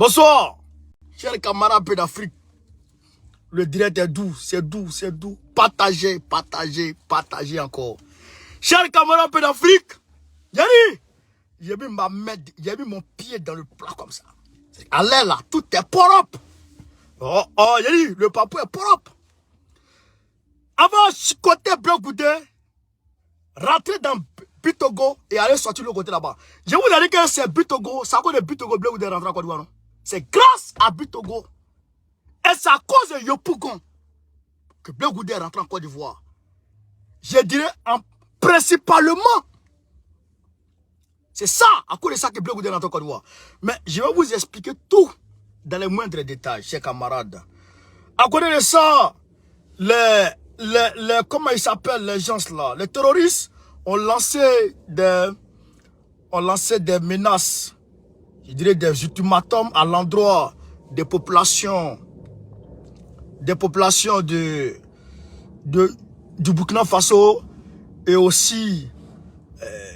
Bonsoir, chers camarades peu d'Afrique. Le direct est doux, c'est doux, c'est doux. Partagez, partagez, partagez encore. Chers camarades peu d'Afrique, Yanni, j'ai mis mon pied dans le plat comme ça. Allez là, tout est propre. Oh, oh, Yanni, le papou est propre. Avant, côté Bloc-Goudé, rentrer dans Bitogo et aller sortir le côté là-bas. Je vous ai dit que c'est Bitogo, c'est à cause de Bitogo, Bloc-Goudé rentre en Côte d'Ivoire, non? C'est grâce à Bitogo. Et c'est à cause de Yopougon que Bloc-Goudé rentre en Côte d'Ivoire. Je dirais principalement. C'est ça, à cause de ça que Bloc-Goudé rentre en Côte d'Ivoire. Mais je vais vous expliquer tout dans les moindres détails, chers camarades. À côté de ça, comment ils s'appellent les gens là? Les terroristes ont lancé des menaces, je dirais des ultimatums à l'endroit des populations du Burkina Faso et aussi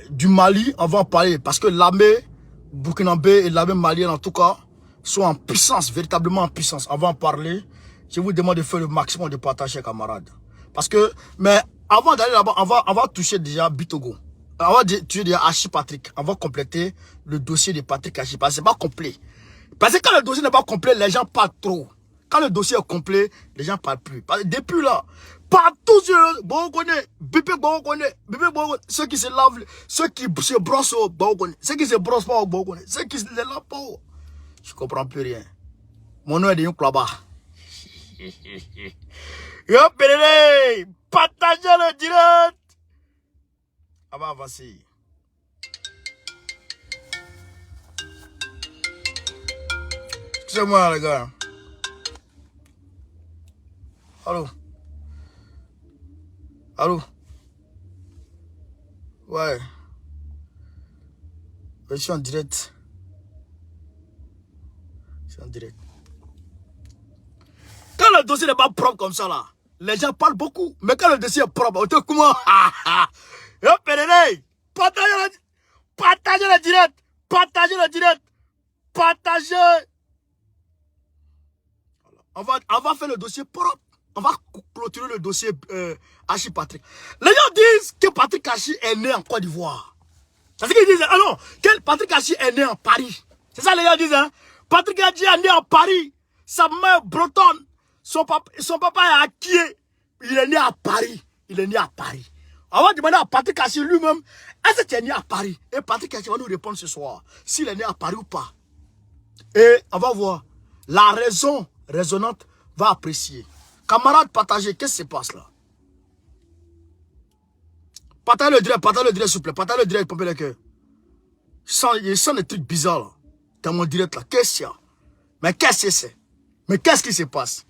du Mali. On va en parler parce que l'armée burkinabé et l'armée malienne en tout cas sont en puissance, véritablement en puissance. On va en parler. Je vous demande de faire le maximum de partage, chers camarades. Parce que, mais avant d'aller là-bas, on va toucher déjà Bitogo. On va toucher déjà Hachi Patrick. On va compléter le dossier de Patrick Hachi. Parce que c'est pas complet. Parce que quand le dossier n'est pas complet, les gens parlent trop. Quand le dossier est complet, les gens ne parlent plus. Parce que depuis là, partout sur le... Bon, on connaît. Bon, on connaît. Ceux qui se lavent, ceux qui se brossent, bon, on connaît. Ceux qui se brossent pas, bon, on connaît. Ceux qui se lavent pas, je ne comprends plus rien. Mon nom est de Yoklaba. Yo, Pédélé, partagez le direct. On va avancer. Excusez-moi, les gars. Allô? Allô? Ouais. Je suis en direct. Je suis en direct. Quand le dossier n'est pas propre comme ça, là, les gens parlent beaucoup. Mais quand le dossier est propre, on te comment? Yo, Pédélé, partagez le direct. Partagez le direct. Partagez. On va faire le dossier propre. On va clôturer le dossier Hachi Patrick. Les gens disent que Patrick Hachi est né en Côte d'Ivoire. C'est ce qu'ils disent. Ah non, que Patrick Hachi est né en Paris. C'est ça les gens disent. Hein? Patrick Hachi est né en Paris. Sa mère bretonne. Son papa est acquis. Il est né à Paris. Il est né à Paris. On va demander à Patrick Hachi lui-même, est-ce que tu es né à Paris? Et Patrick Hachi va nous répondre ce soir. S'il est né à Paris ou pas. Et on va voir. La raison raisonnante va apprécier. Camarades, partagez. Qu'est-ce qui se passe là? Partagez le direct, s'il vous plaît. Partagez le direct, pompez le cœur. Je sens des trucs bizarres là. Dans mon direct là. Qu'est-ce qu'il y a? Mais qu'est-ce que c'est? Mais qu'est-ce qui se passe?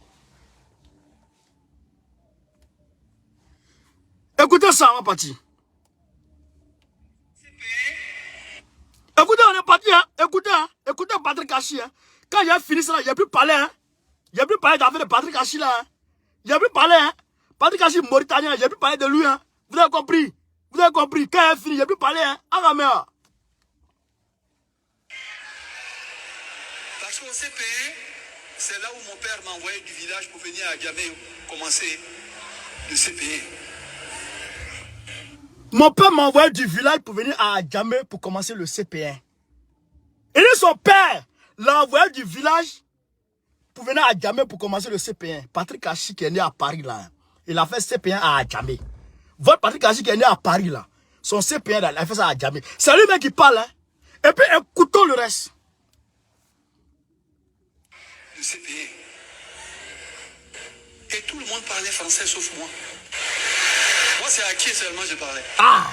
Écoutez ça, on va partir. Écoutez, on est parti, hein. Écoutez Patrick Hachi, hein. Quand j'ai fini ça là, il n'y a plus parlé, hein. Il n'y a plus parlé d'affaire de Patrick Hachi là, hein. Il n'y a plus parlé, hein. Patrick Hachi mauritanien, j'ai plus parlé de lui, hein. Vous avez compris? Vous avez compris? Quand il a fini, j'ai plus parlé, hein. Agamea. Parce qu'au CPE, c'est là où mon père m'a envoyé du village pour venir à Djamé commencer le CPE. Mon père m'a envoyé du village pour venir à Djamé pour commencer le CP1. Et son père l'a envoyé du village pour venir à Djamé pour commencer le CP1. Patrick Hachi qui est né à Paris là. Il a fait CP1 à Djamé. Votre Patrick Hachi qui est né à Paris là. Son CP1 là, il a fait ça à Djamé. C'est lui-même qui parle. Hein. Et puis écoutons le reste. Le CPE. Et tout le monde parlait français sauf moi. Moi, c'est à qui seulement je parlais. Ah!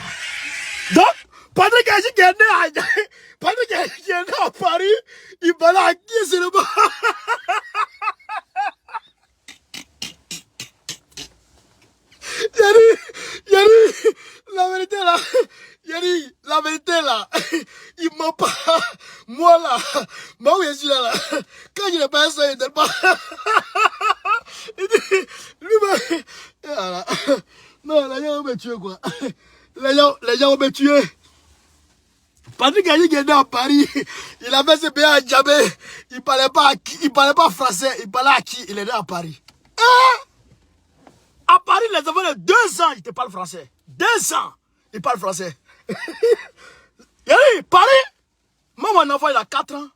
Donc, Patrick Hachi qui est né à Djamé, Patrick Hachi qui est né à Paris, il parlait à qui seulement? Yanni, la vérité là, Yanni, la vérité là, il m'a pas, moi là, moi où je suis là, quand je n'ai pas ça, il ne pas, il dit, lui-même, voilà. Non, les gens vont me tuer quoi, les gens vont me tuer. Patrick Ayi qui est né à Paris, il avait ses pays à Djamé, il parlait pas français, il parlait à qui? Il est né à Paris. À Paris, les enfants de 2 ans, ils te parlent français. 2 ans, ils parlent français. Paris, moi, mon enfant, il a 4 ans.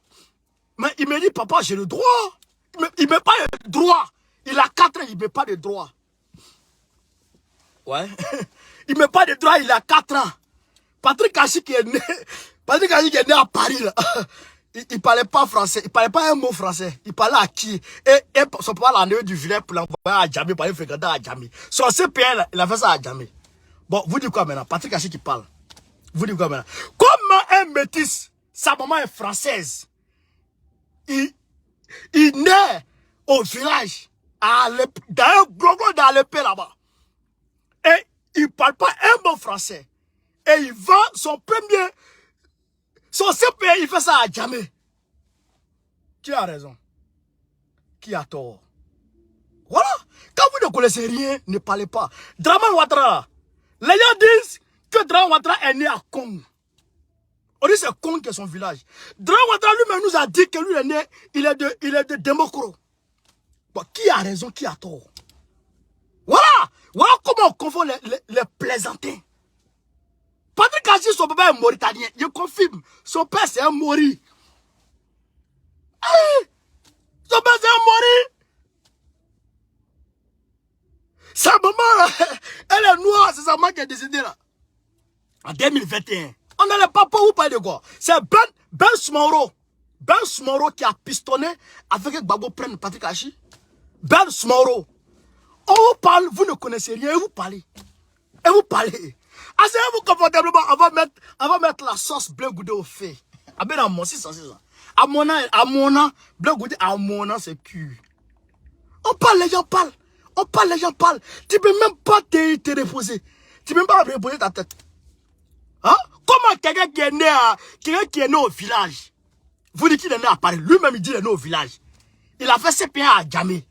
Mais il me dit, papa, j'ai le droit. Il me met pas le droit. Il a 4 ans, il ne met pas de droit. Ouais. Il ne met pas de droit, il a 4 ans. Patrick Ayi qui est né à Paris, là. Il ne parlait pas français, il ne parlait pas un mot français. Il parlait à qui? Et son papa l'a enlevé du village pour l'envoyer à Djamé, pour aller fréquenter à Djamé. Son CPN, il a fait ça à Djamé. Bon, vous dites quoi maintenant? Patrick Ayi qui parle. Vous dites quoi maintenant? Comment un métis, sa maman est française, il naît au village, dans un gros dans l'épée là-bas. Et il ne parle pas un mot français. Et il vend son CPN, il fait ça à Djamé. Qui a raison? Qui a tort? Voilà. Quand vous ne connaissez rien, ne parlez pas. Dramane Ouattara, les gens disent que Dramane Ouattara est né à Kong. On dit c'est Kong qui est son village. Dramane Ouattara lui-même nous a dit que lui est né, il est de Demokro. Bon, qui a raison, qui a tort? Voilà. Voilà comment on confond les plaisantins. Patrick Ayi, son papa est mauritanien. Je confirme. Son père, c'est un Mauri. Son père, c'est un Mauri. Sa maman, là, elle est noire. C'est sa maman qui est décédée, là. En 2021. On n'allait pas pour vous parler de quoi. C'est Ben Smoro. Ben Smoro qui a pistonné avec que Gbagbo prenne Patrick Ayi. Ben Smoro. On vous parle, vous ne connaissez rien, et vous parlez. Et vous parlez. Asseyez-vous confortablement, on va mettre la sauce bleu goudé au fait. À ben à mon 600. À mon an, bleu goudé, à mon an, c'est cuit. On parle, les gens parlent. On parle, les gens parlent. Tu peux même pas te reposer. Tu peux même pas reposer ta tête. Hein? Comment quelqu'un qui est né au village, vous dites qu'il est né à Paris, lui-même il dit qu'il est né au village. Il a fait ses pieds à Djamé.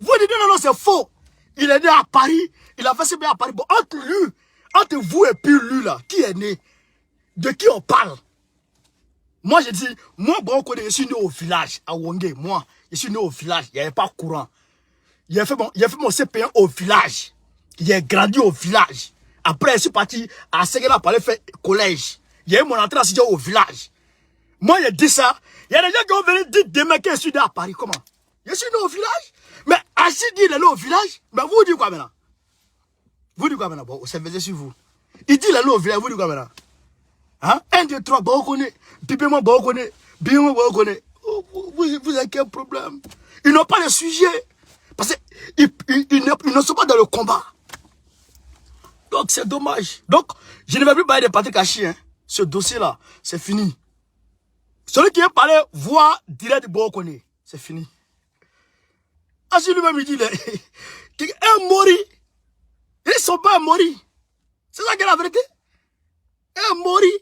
Vous dites non, c'est faux. Il est né à Paris, il a fait ses pieds à Paris. Bon, entre vous et puis lui là, qui est né? De qui on parle? Moi je dis, moi bon, je suis né au village, à Wongé. Moi, je suis né au village, il n'y avait pas courant. Il a fait mon CP1 au village. Il a grandi au village. Après, je suis parti à Séguéla pour aller faire collège. Il y a eu mon entrée à Sidio au village. Moi, je dis ça. Il y a des gens qui ont venu dire demain que je suis né à Paris. Comment? Je suis né au village. Mais Achi dit il est né au village. Mais vous dites quoi maintenant? Vous dites quoi maintenant? Bon, c'est basé sur vous. Il dit il est né au village. Vous dites quoi maintenant? Hein? 1, 2, 3, bon, on connaît. Pipez-moi, bon, on connaît. Bien-moi, bon, on connaît. Vous avez quel problème? Ils n'ont pas de sujet. Parce qu'ils ne sont pas dans le combat. Donc, c'est dommage. Donc, je ne vais plus parler de Patrick Ayi. Hein. Ce dossier-là, c'est fini. Celui qui veut parler, voit direct Bokone. C'est fini. Ayi lui-même, il dit, un Mori. Ils ne sont pas un Mori. C'est ça qui est la vérité. Un Mori.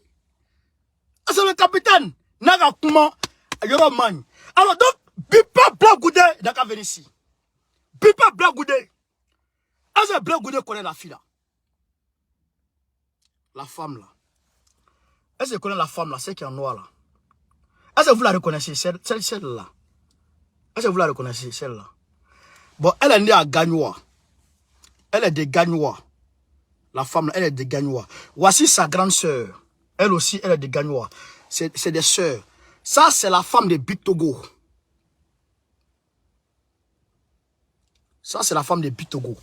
C'est le capitaine. Naga Kuma, Yoroman. Alors, donc, Bipa Blagoudé, n'a qu'à venir ici. Bipa Blagoudé. Est-ce que Blagoudé connaît la fille là? La femme là. Est-ce que vous connaissez la femme là, celle qui est en noir là? Est-ce que vous la reconnaissez, celle-là? Est-ce que vous la reconnaissez, celle-là? Bon, elle est née à Gagnoua. Elle est de Gagnoua. La femme là, elle est de Gagnoua. Voici sa grande sœur. Elle aussi, elle est de Gagnoua. C'est des sœurs. Ça, c'est la femme de Bitogo. Ça, c'est la femme de Bitogo.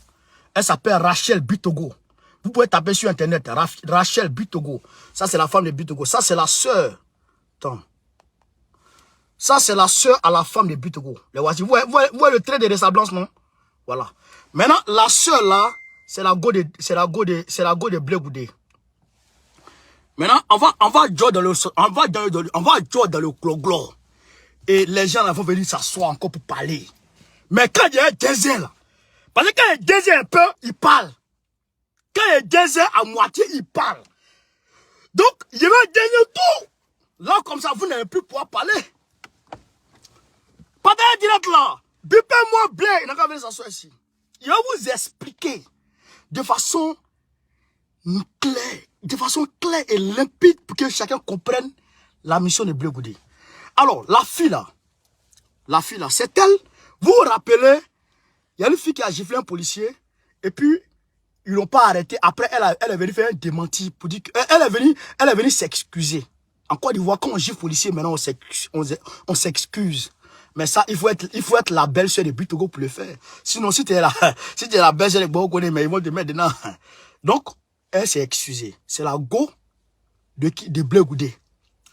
Elle s'appelle Rachel Bitogo. Vous pouvez taper sur internet, Rachel Bitogo. Ça, c'est la femme de Bitogo. Ça, c'est la sœur. Attends. Ça, c'est la sœur à la femme de Bitogo. Vous voyez le trait de ressemblance, non? Voilà. Maintenant, la sœur là, c'est la go de Blé Goudé. Maintenant, on va jouer dans le clo-glo. Et les gens là vont venir s'asseoir encore pour parler. Mais quand il y a un désert là, parce que quand il y a un désert un peu, il parle. Quand il y a un désert à moitié, il parle. Donc, il va gagner tout. Là, comme ça, vous n'allez plus pouvoir parler. Pas d'ailleurs direct là. Bipez-moi blé. Il n'a qu'à venir s'asseoir ici. Il va vous expliquer de façon claire, de façon claire et limpide pour que chacun comprenne la mission de Bleu Goudé. Alors, la fille là, c'est elle, vous vous rappelez, il y a une fille qui a giflé un policier et puis ils l'ont pas arrêté. Après, elle est venue faire un démenti pour dire qu'elle est venue s'excuser. En Côte d'Ivoire, quand on gifle policier, maintenant on s'excuse. Mais ça, il faut être la belle-sœur de Bitogo pour le faire. Sinon, si tu es la belle-sœur de Bitogo, mais ils vont te mettre dedans. Donc, elle s'est excusée. C'est la go de Bleu Goudé.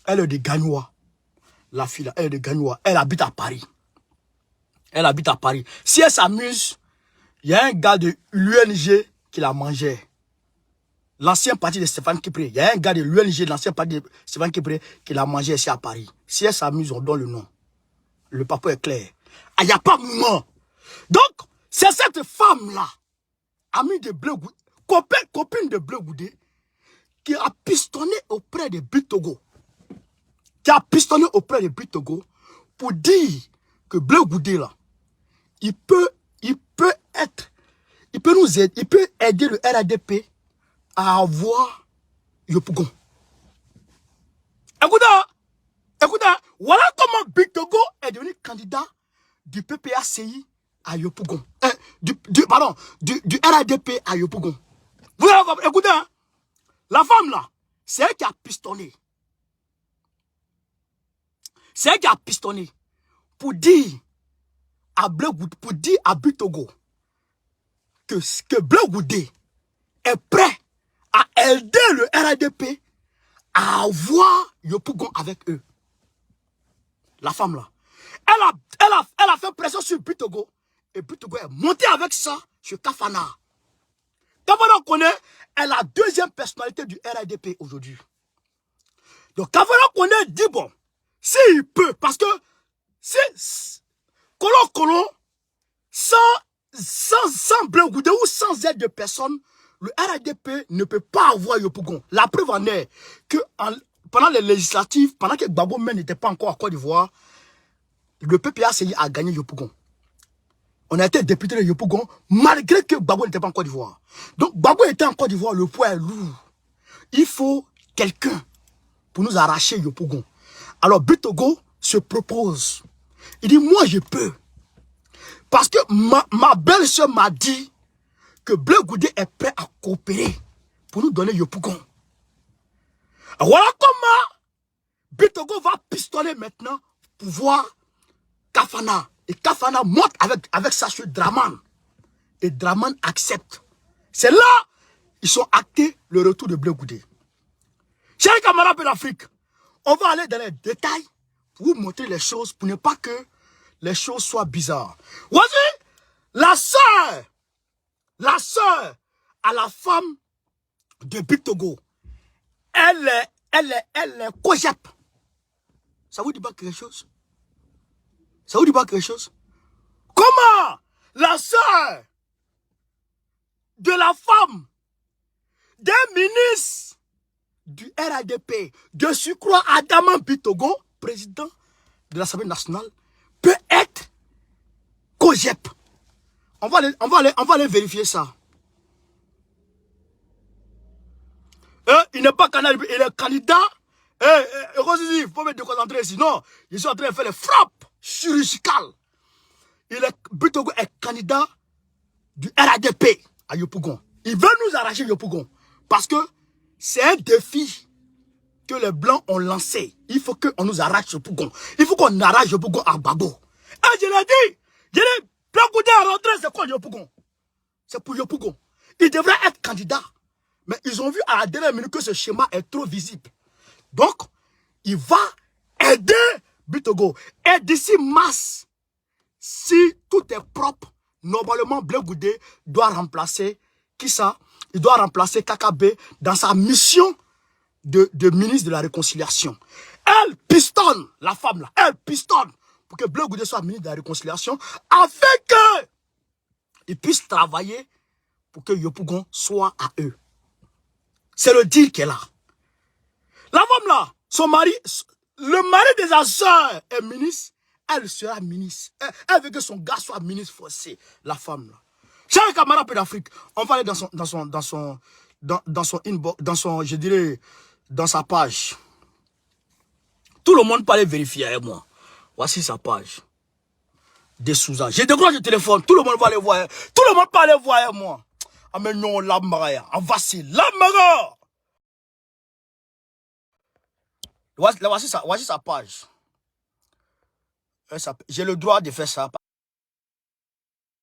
Elle est de Gagnoua. La fille là, elle est de Gagnoua. Elle habite à Paris. Si elle s'amuse, il y a un gars de l'UNG qui la mangeait. L'ancien parti de Stéphane Kipré. Il y a un gars de l'UNG, l'ancien parti de Stéphane Kipré, qui l'a mangé ici à Paris. Si elle s'amuse, on donne le nom. Le papa est clair. Ah, il n'y a pas de moment. Donc, c'est cette femme-là, amie de Bleu Goudé, copine de Bleu Goudé, qui a pistonné auprès de Bitogo. Pour dire que Bleu Goudé, là, il peut nous aider, il peut aider le RADP à avoir Yopougon. Écoutez, voilà comment Bitogo est devenu candidat du PPACI à Yopougon. Du RADP à Yopougon. Vous avez compris? Écoutez, hein, la femme là, c'est elle qui a pistonné. C'est elle qui a pistonné pour dire à Bleu Goudé, pour dire à Bitogo que Bleu Goudé est prêt à aider le RADP à avoir Yopougon avec eux. La femme là, elle a fait pression sur Bitogo et Bitogo est monté avec ça sur Kafana. Kafana connaît, elle est la deuxième personnalité du RADP aujourd'hui. Donc Kafana connaît, dit bon, s'il peut, parce que c'est Colon, sans Bleu Goudé ou sans aide de personne, le RADP ne peut pas avoir Yopougon. La preuve en est que pendant les législatives, pendant que Gbagbo même n'était pas encore à Côte d'Ivoire, le PPACI a gagné Yopougon. On a été député de Yopougon malgré que Gbagbo n'était pas en Côte d'Ivoire. Donc Gbagbo était en Côte d'Ivoire, le poids est lourd. Il faut quelqu'un pour nous arracher Yopougon. Alors Bitogo se propose. Il dit, moi je peux. Parce que ma belle-sœur m'a dit que Bleu Goudé est prêt à coopérer pour nous donner Yopougon. Voilà comment Bitogo va pistonner maintenant pour voir Kafana. Et Kafana monte avec ça sur Draman. Et Draman accepte. C'est là ils sont actés le retour de Bleu Goudé. Chers camarades de l'Afrique, on va aller dans les détails pour vous montrer les choses, pour ne pas que les choses soient bizarres. Voici la sœur à la femme de Bitogo. Elle est Kojep. Ça vous dit pas quelque chose? Ça vous dit pas quelque chose? Comment la sœur de la femme des ministres du RADP, de surcroît Adama Bitogo, président de l'Assemblée nationale, peut être Kojep? On va aller vérifier ça. Il n'est pas candidat, il est candidat. Il faut me déconcentrer ici. Non, je suis en train de faire les frappes chirurgicales. Bitogo est candidat du RADP à Yopougon. Il veut nous arracher Yopougon. Parce que c'est un défi que les Blancs ont lancé. Il faut qu'on nous arrache Yopougon. Il faut qu'on arrache Yopougon à Gbagbo. Et je l'ai dit. Bleu Goudé à rentrer, c'est quoi Yopougon? C'est pour Yopougon. Il devrait être candidat. Mais ils ont vu à la dernière minute que ce schéma est trop visible. Donc, il va aider Bitogo. Et d'ici mars, si tout est propre, normalement, Bleu Goudé doit remplacer, qui ça? Il doit remplacer KKB dans sa mission de ministre de la Réconciliation. Elle pistonne, la femme là, elle pistonne pour que Bleu Goudé soit ministre de la Réconciliation, afin qu'il puisse travailler pour que Yopougon soit à eux. C'est le deal qu'elle a. La femme là, son mari, le mari de sa soeur est ministre, elle sera ministre. Elle veut que son gars soit ministre forcé, la femme là. Chers camarades d'Afrique, on va aller dans dans son inbox, dans son, je dirais, dans sa page. Tout le monde peut aller vérifier avec moi. Voici sa page. Des Souza. J'ai décroché le téléphone. Tout le monde va aller voir. Tout le monde peut aller voir avec moi. Ah mais non, la maraya. En voici la mara. Voici sa page. J'ai le droit de faire ça.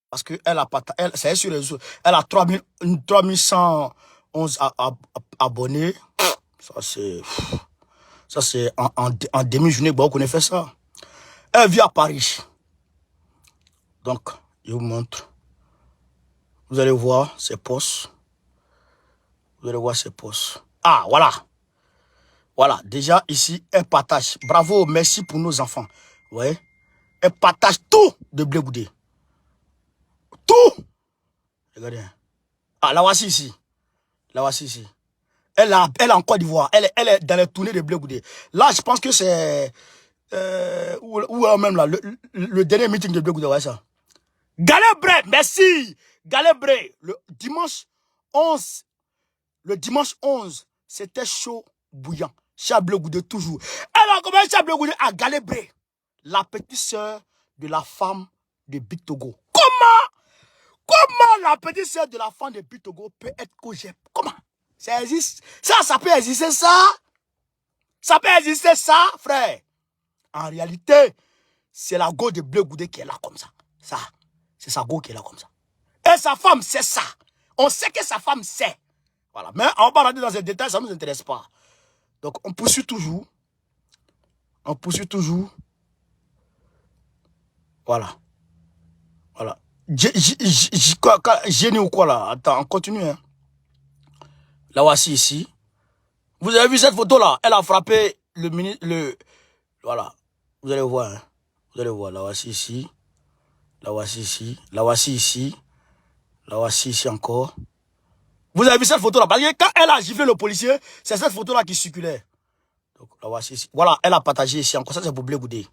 Parce qu'elle a pas, c'est sur les réseaux. Elle a 3111 abonnés. Ça c'est en demi-journée, bon, on connaît fait ça. Elle vit à Paris. Donc, je vous montre. Vous allez voir ses posts. Vous allez voir ses posts. Ah, voilà. Voilà, déjà ici, elle partage. Bravo, merci pour nos enfants. Vous voyez? Elle partage tout de Blé Goudé. Tout. Regardez. Ah, la voici ici. La voici ici. Elle est en Côte d'Ivoire. Elle est dans les tournées de Blé Goudé. Là, je pense que c'est... ou même là, le dernier meeting de Blé Goudé, ouais ça. Galebré, merci. Galebré, le dimanche 11, c'était chaud, bouillant. Blé Goudé toujours. Elle a commencé Blé Goudé à Galebré, la petite sœur de la femme de Big Togo. Comment la petite sœur de la femme de Big Togo peut être Kojep? Comment? Ça existe? Ça peut exister ça? Ça peut exister ça, frère? En réalité, c'est la go de Blé Goudé qui est là comme ça. Ça, c'est sa go qui est là comme ça. Et sa femme, c'est ça. On sait que sa femme sait. Voilà. Mais on va rentrer dans ces détails, ça ne nous intéresse pas. Donc, on poursuit toujours. On poursuit toujours. Voilà. Voilà. Génie ou quoi là? Attends, on continue. Hein. La voici ici. Vous avez vu cette photo là? Elle a frappé le ministre. Voilà. Vous allez voir. Hein. Vous allez voir. La voici ici. La voici ici. La voici ici. La voici ici encore. Vous avez vu cette photo là? Parce que quand elle a giflé le policier, c'est cette photo là qui circulait. Donc la voici ici. Voilà, elle a partagé ici encore. Ça c'est pour Blé Goudé.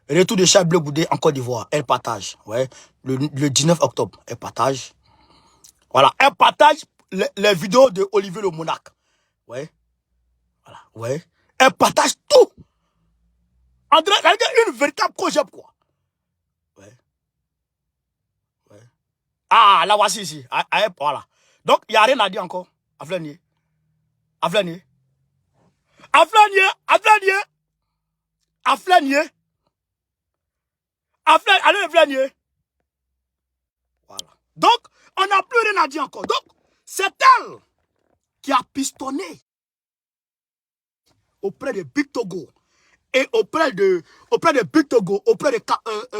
Retour de Charles Blé Goudé en Côte d'Ivoire. Elle partage. Ouais. Le 19 octobre. Elle partage. Voilà. Elle partage les vidéos de Olivier le Monarque. Ouais. Voilà. Ouais. Elle partage tout. André, une véritable cogep quoi. Ouais. Ouais. Ah, la voici ici. Voilà. Donc, il n'y a rien à dire encore. Aflanier. Aflanier. Aflanier. Aflanier. Aflanier. Allez, Aflanier. Voilà. Donc, on n'a plus rien à dire encore. Donc, c'est elle qui a pistonné auprès de Big Togo. Et auprès de Big Togo,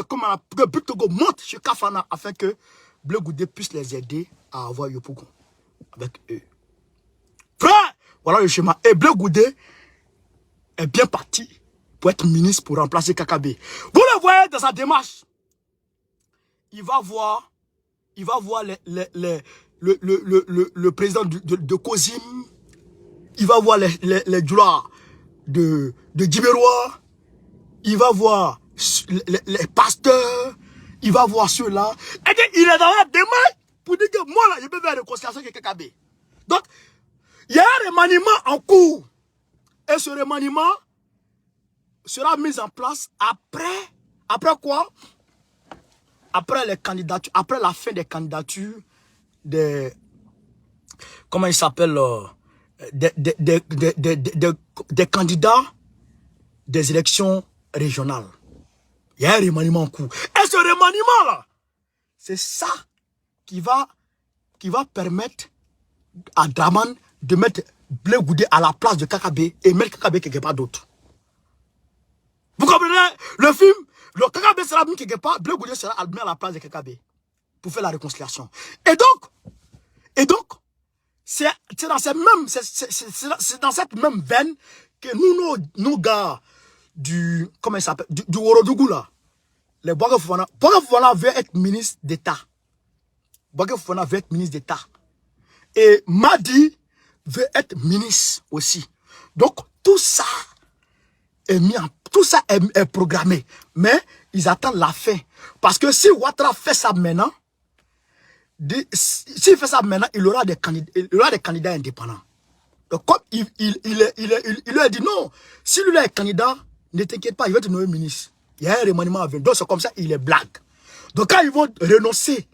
comment que Big Togo monte chez Kafana afin que Blé Goudé puisse les aider à avoir Yopougon avec eux. Frère, voilà le schéma. Et Blé Goudé est bien parti pour être ministre pour remplacer Kakabe. Vous le voyez dans sa démarche. Il va voir le président de Kozim. Il va voir les Djoula de Djibérois. Il va voir les pasteurs. Il va voir ceux-là. Et il est dans la démarche pour dire que moi, là, je peux faire une réconciliation avec Kakabe. Donc, il y a un remaniement en cours. Et ce remaniement sera mis en place après quoi? Après les candidatures, après la fin des candidatures des, comment il s'appelle, des candidats des élections régionales. Il y a un remaniement en cours. Et ce remaniement-là, c'est ça qui va permettre à Draman de mettre Blé Goudé à la place de Kakabe et mettre Kakabe quelque part d'autre. Vous comprenez? Le film, le Kakabe sera mis quelque part, Blé Goudé sera mis à la place de Kakabe pour faire la réconciliation. Et donc, c'est dans cette même veine que nos gars du, comment il s'appelle, du Worodougou là, les Bouaga Fofana veut être ministre d'État. Bouaga Fofana veut être ministre d'État. Et Madi veut être ministre aussi. Donc, tout ça est est programmé. Mais ils attendent la fin. Parce que si Ouattara fait ça maintenant, S'il fait ça maintenant, il aura des candidats indépendants. Donc, comme il leur a dit non, si lui est candidat, ne t'inquiète pas, il va te nommer ministre. Il y a un remaniement à venir. Donc, c'est comme ça, il est blague. Donc, quand ils vont renoncer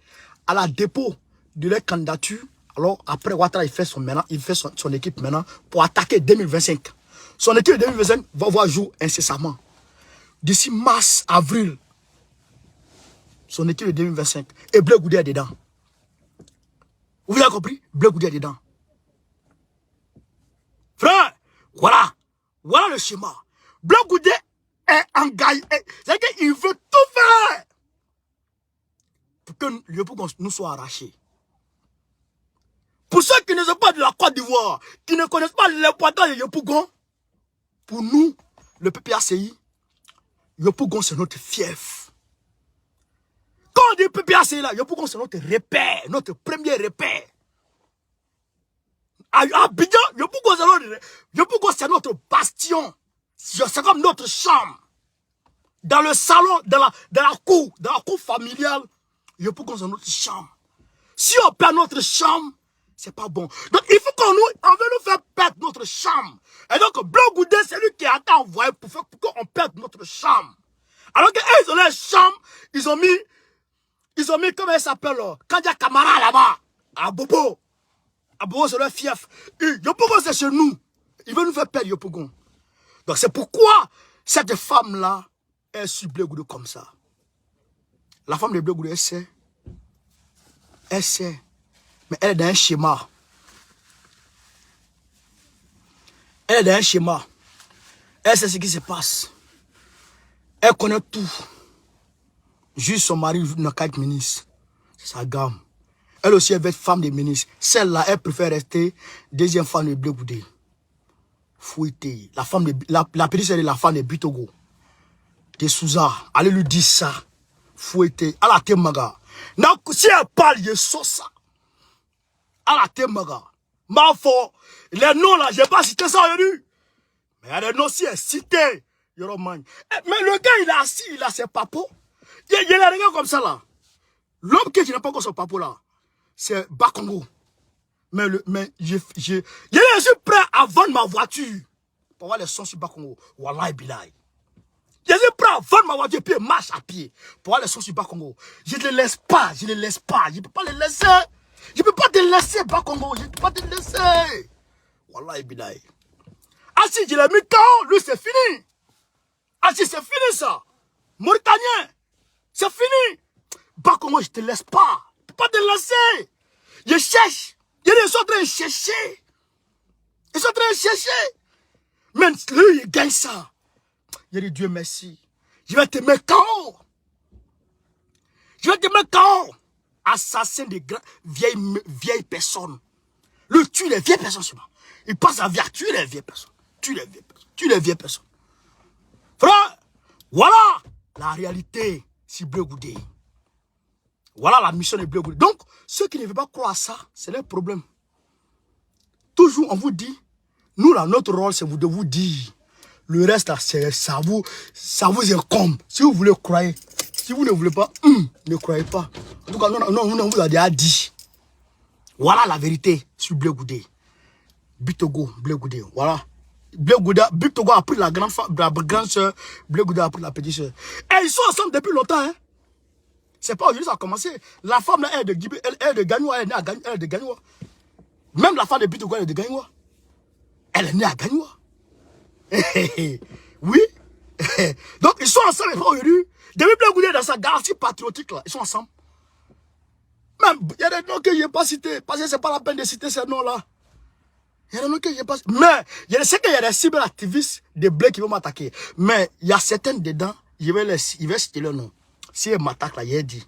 à la dépôt de leur candidature, alors après, Ouattara, il fait son équipe maintenant pour attaquer 2025. Son équipe de 2025 va voir jour incessamment. D'ici mars, avril, son équipe de 2025. Et Blé Goudé est dedans. Vous avez compris? Blé Goudé est dedans. Frère, voilà le schéma. Blé Goudé est engagé. C'est-à-dire qu'il veut tout faire pour que Yopougon nous soit arraché. Pour ceux qui ne sont pas de la Côte d'Ivoire, qui ne connaissent pas l'importance de Yopougon, pour nous, le PPACI, Yopougon c'est notre fief. Quand on dit PPACI là, Yopougon c'est notre repère, notre premier repère. À Abidjan, Yopougon c'est notre bastion. C'est comme notre chambre. Dans le salon, dans la cour familiale, Yopougon c'est notre chambre. Si on perd notre chambre, c'est pas bon. Donc il faut qu'on veut nous faire perdre notre chambre. Et donc Blé Goudé, c'est lui qui a été envoyé pour qu'on perde notre chambre. Alors qu'eux, ils ont leur chambre, ils ont mis, comment elle s'appelle, Kandia Kamara là-bas, à Bobo. À Bobo, c'est leur fief. Yopougon, c'est chez nous. Ils veulent nous faire perdre Yopougon. Donc c'est pourquoi cette femme-là, elle suit Blé Goudé comme ça. La femme de Blé Goudé, elle sait. Mais elle est dans un schéma. Elle est dans un schéma. Elle sait ce qui se passe. Elle connaît tout. Juste son mari n'a qu'à être ministre. C'est sa gamme. Elle aussi, elle veut être femme de ministre. Celle-là, elle préfère rester deuxième femme de Blé Goudé. Fouettée. La petite c'est la femme de Bitogo. De Souza. Allez lui dire ça. Fouettée. À la Temaga. Si elle parle, il sort ça. À la Temaga. Ma foi. Les noms là, je n'ai pas cité ça aujourd'hui. Mais il y a des noms si elle cité. Mais le gars, il est assis, il a ses papos. Il y a des gars comme ça là. L'homme qui n'a pas encore son papo là, c'est Bakongo. Mais je suis prêt à vendre ma voiture pour voir les sons sur Bakongo. Wallahi bilahi. Je suis prêt à vendre ma voiture et puis marche à pied pour voir les sons sur Bakongo. Je ne les laisse pas, je ne peux pas les laisser. Je ne peux pas te laisser, Bakongo. Je ne peux pas te laisser. Wallahi bilahi. Ah si, je l'ai mis KO, lui c'est fini. Ah si, c'est fini ça. Mauritanien, c'est fini. Bakongo, je ne te laisse pas. Je ne peux pas te laisser. Je cherche. Ils sont en train de chercher. Ils sont en train de chercher. Mais lui, il gagne ça. Il dit Dieu merci. Je vais te mettre KO. Je vais te mettre KO. Assassin de vieilles personnes. Lui tue les vieilles personnes sur moi. Il passe à vie à tuer les vieilles personnes. Tue les vieilles personnes. Frère, voilà la réalité si Blé Goudé. Voilà la mission de Blé Goudé. Donc, ceux qui ne veulent pas croire à ça, c'est leur problème. Toujours, on vous dit, nous là, notre rôle, c'est de vous dire. Le reste, là, ça vous incombe. Si vous voulez croire, si vous ne voulez pas, ne croyez pas. En tout cas, non, on vous a déjà dit. Voilà la vérité sur Blé Goudé. Bitogo, Blé Goudé, voilà. Bitogo a pris la grande soeur, Blé Goudé a pris la petite soeur. Et ils sont ensemble depuis longtemps, hein. C'est pas aujourd'hui ça a commencé. La femme là, elle est de Gagnoua, elle est de Gagnoua. Même la femme de Bitogo, elle est de Gagnoua. Elle est née à Gagnoua. Oui. Donc ils sont ensemble, et pas aujourd'hui. Depuis Blé Goudé dans sa garantie patriotique là, ils sont ensemble. Même, il y a des noms que je n'ai pas cités, parce que c'est pas la peine de citer ces noms-là. Il y a des noms que je n'ai pas cités. Mais, je sais qu'il y a des cyberactivistes de Blé qui vont m'attaquer. Mais, il y a certaines dedans, je vais citer leur nom. Si ils m'attaquent là, je vais dire.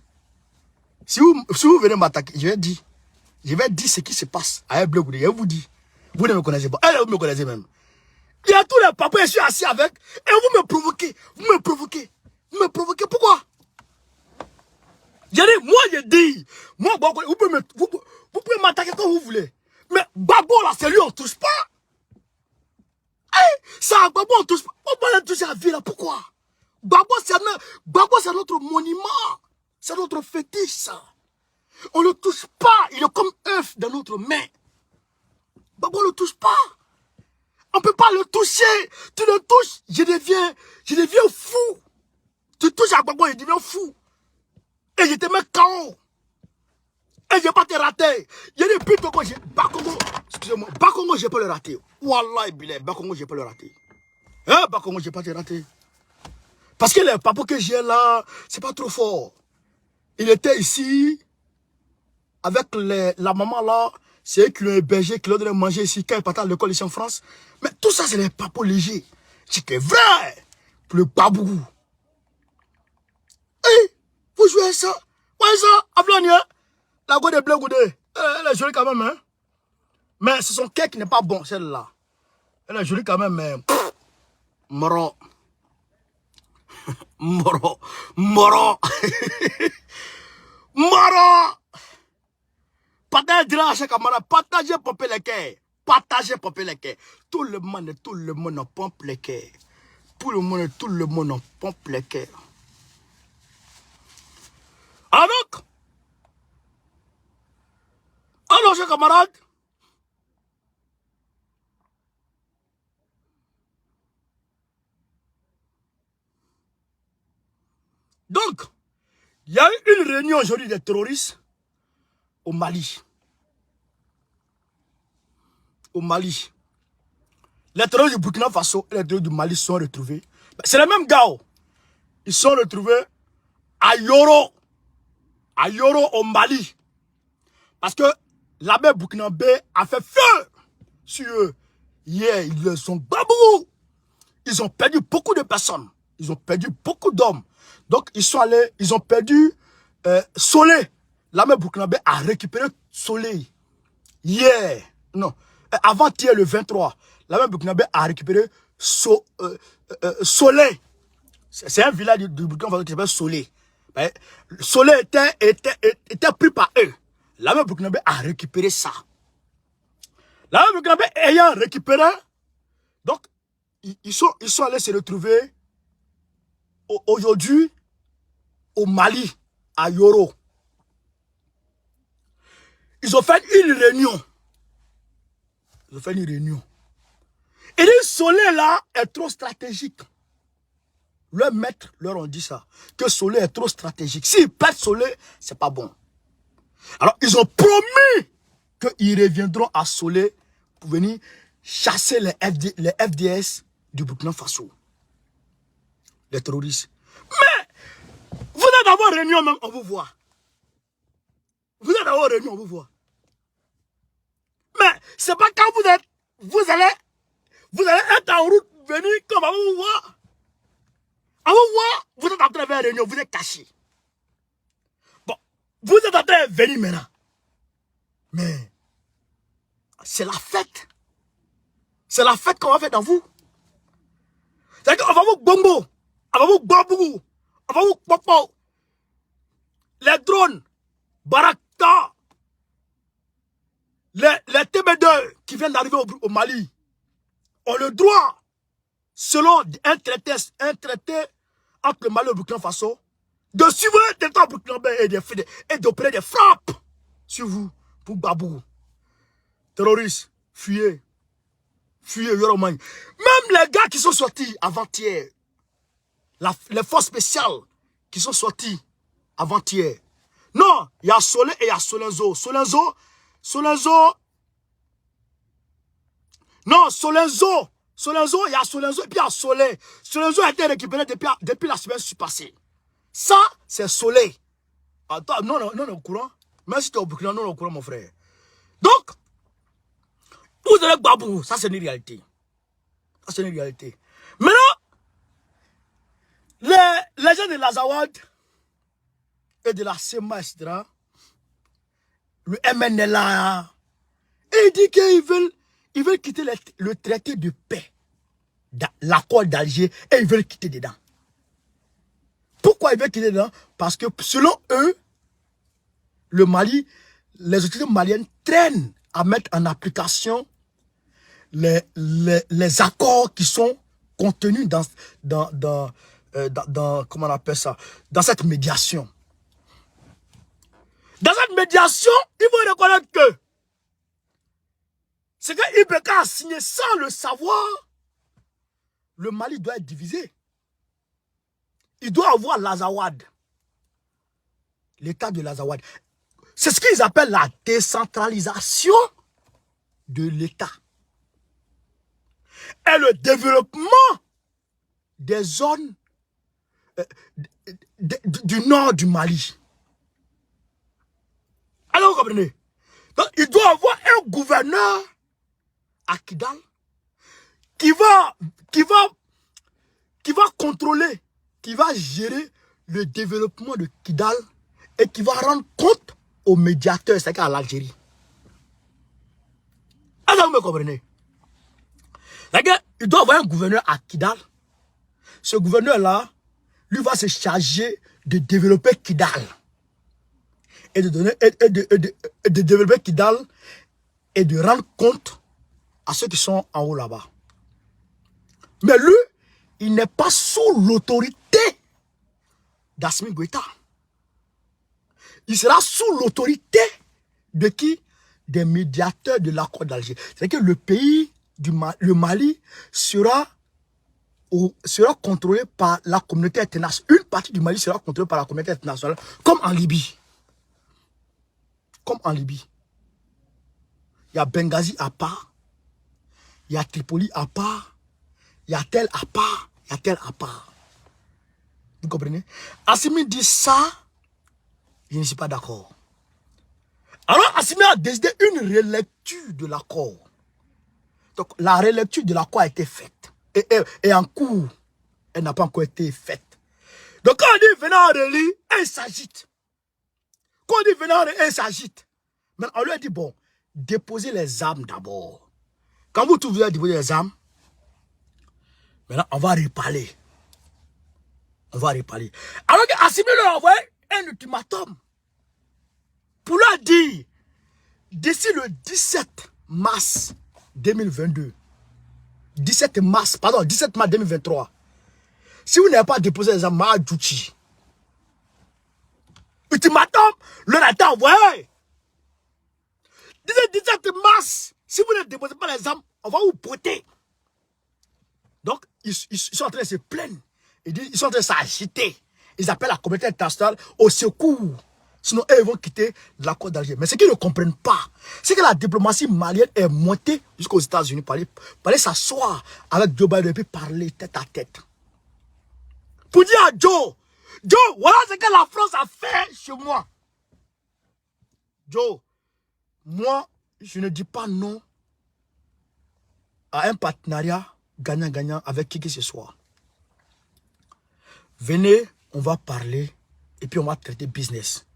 Si vous venez m'attaquer, je vais dire ce qui se passe à Blé Goudé. Je vous dis. Vous ne me connaissez pas. Elle, vous me connaissez même. Il y a tous les papas, je suis assis avec. Et vous me provoquez. Vous me provoquez. Pourquoi? Je dis, moi, vous pouvez m'attaquer quand vous voulez. Mais Babo là, c'est lui, on ne touche pas. Ça, Babo, on ne touche pas. On peut le toucher à vie là, pourquoi? Babo, c'est notre monument. C'est notre fétiche, ça. On ne le touche pas. Il est comme œuf dans notre main. Gbagbo, on ne le touche pas. On ne peut pas le toucher. Tu le touches, je deviens fou. Tu touches à Gbagbo, il devient fou. Et je te mets KO. Et je ne vais pas te rater. Il y a des buts que Bakongo, excusez-moi, Bakongo, je ne vais pas le rater. Wallah, Bakongo, je ne vais pas le rater. Hein, Bakongo, je ne vais pas te rater. Parce que les papos que j'ai là, c'est pas trop fort. Il était ici, avec la maman là, c'est eux qui l'ont hébergé, qui l'ont donné à manger ici, quand il partait à l'école ici en France. Mais tout ça, c'est les papos légers. C'était vrai. Pour le babou. Hé, vous jouez ça? Ouais, ça, Avlani, hein? La go de blé goudé. Elle est jolie quand même, hein? Mais c'est son cake qui n'est pas bon, celle-là. Elle est jolie quand même, mais... Moro. Moro. Moro. Moro. Partagez à chaque camarade. Partagez pomper les cœurs. Partagez pomper les cœurs. Tout le monde pompe les cœurs. Tout le monde pompe les cœurs. Alors, chers camarades, donc, il y a eu une réunion aujourd'hui des terroristes au Mali. Au Mali. Les terroristes du Burkina Faso et les terroristes du Mali sont retrouvés. C'est les mêmes gars. Ils sont retrouvés à Yoro. À Yoro au Mali. Parce que l'armée burkinabé a fait feu sur eux. Hier, ils sont babou. Ils ont perdu beaucoup de personnes. Ils ont perdu beaucoup d'hommes. Donc, ils sont allés, ils ont perdu Soleil. L'armée burkinabé a récupéré Soleil. Hier, non, avant-hier le 23, l'armée burkinabé a récupéré Soleil. C'est un village du Burkina Faso qui s'appelle Soleil. Soleil était pris par eux. L'armée burkinabé a récupéré ça. L'armée burkinabé ayant récupéré, donc, ils sont allés se retrouver aujourd'hui au Mali, à Yoro. Ils ont fait une réunion. Et le Soleil là est trop stratégique. Leurs maîtres leur ont dit ça. Que Soleil est trop stratégique. S'ils perdent Soleil, c'est pas bon. Alors, ils ont promis qu'ils reviendront à Soleil pour venir chasser les FDS du Burkina Faso. Les terroristes. Mais, vous êtes d'avoir réunion même, on vous voit. Vous êtes d'avoir réunion, on vous voit. Mais, c'est pas quand vous allez être en route, venir comme on vous voit. On vous voit, vous êtes en train de faire réunion, vous êtes caché. Bon, vous êtes en train de venir maintenant. Mais, c'est la fête. C'est la fête qu'on va faire dans vous. C'est-à-dire qu'on va vous bombo, on va vous babou, on va vous popo. Les drones, Barakta, les TB2 qui viennent d'arriver au Mali ont le droit, selon un traité entre le Mali et le Burkina Faso, de suivre le territoire burkinabé et d'opérer des frappes sur vous pour babou. Terroristes, fuyez. Fuyez, Yoromani. Même les gars qui sont sortis avant-hier, les forces spéciales qui sont sortis avant-hier. Non, il y a Soleil et il y a Solenzo. Non, Solenzo, il y a Solenzo et puis il y a Soleil. Solenzo a été récupéré depuis la semaine passée. Ça, c'est Soleil. Attends, non, au courant. Même si tu es au Burkina, non, au courant, mon frère. Donc, vous allez babou, ça c'est une réalité. Ça c'est une réalité. Maintenant, les gens de l'Azawad et de la SEMA, etc., le MNLA, et ils disent qu'ils veulent quitter le traité de paix, l'accord d'Alger, et ils veulent quitter dedans. Pourquoi ils veulent quitter dedans? Parce que selon eux, le Mali, les autorités maliennes traînent à mettre en application les accords qui sont contenus dans comment on appelle ça, dans cette médiation. Dans cette médiation, il faut reconnaître que ce que IBK a signé sans le savoir, le Mali doit être divisé. Il doit avoir l'Azawad. L'état de l'Azawad. C'est ce qu'ils appellent la décentralisation de l'État. Et le développement des zones du nord du Mali. Alors vous comprenez? Donc il doit avoir un gouverneur à Kidal qui va contrôler, qui va gérer le développement de Kidal et qui va rendre compte aux médiateurs, c'est-à-dire à l'Algérie. Est-ce que vous me comprenez? Il doit avoir un gouverneur à Kidal. Ce gouverneur-là, lui va se charger de développer Kidal. Et de développer Kidal et de rendre compte à ceux qui sont en haut là-bas. Mais lui, il n'est pas sous l'autorité d'Assimi Goïta. Il sera sous l'autorité de qui? Des médiateurs de l'accord d'Alger. C'est que le pays, le Mali, sera contrôlé par la communauté internationale. Une partie du Mali sera contrôlée par la communauté internationale, comme en Libye. Comme en Libye. Il y a Benghazi à part. Il y a Tripoli à part. Il y a tel à part. Il y a tel à part. Vous comprenez? Assimi dit ça, je ne suis pas d'accord. Alors Assimi a décidé une relecture de l'accord. Donc la relecture de l'accord a été faite. Et en cours, elle n'a pas encore été faite. Donc quand on dit venez en relire, elle s'agite. Quand on dit venez en relire, elle s'agite. Mais on lui a dit bon, déposez les armes d'abord. Quand vous trouvez déposer les armes, maintenant on va reparler. On va reparler. Alors qu'Assimi leur a envoyé un ultimatum pour leur dire d'ici le 17 mars 2022, 17 mars 2023, si vous n'avez pas déposé les armes, Djouchi. Ultimatum, leur a été envoyé. 17 mars, si vous ne déposez pas les armes, on va vous botter. Donc, ils sont en train de se plaindre. Ils sont en train de s'agiter. Ils appellent la communauté internationale au secours. Sinon, eux, ils vont quitter l'accord d'Alger. Mais ce qu'ils ne comprennent pas, c'est que la diplomatie malienne est montée jusqu'aux États-Unis pour aller s'asseoir avec Joe Biden et puis parler tête à tête. Pour dire à Joe, voilà ce que la France a fait chez moi. Joe, moi, je ne dis pas non à un partenariat gagnant-gagnant avec qui que ce soit. Venez, on va parler et puis on va traiter business.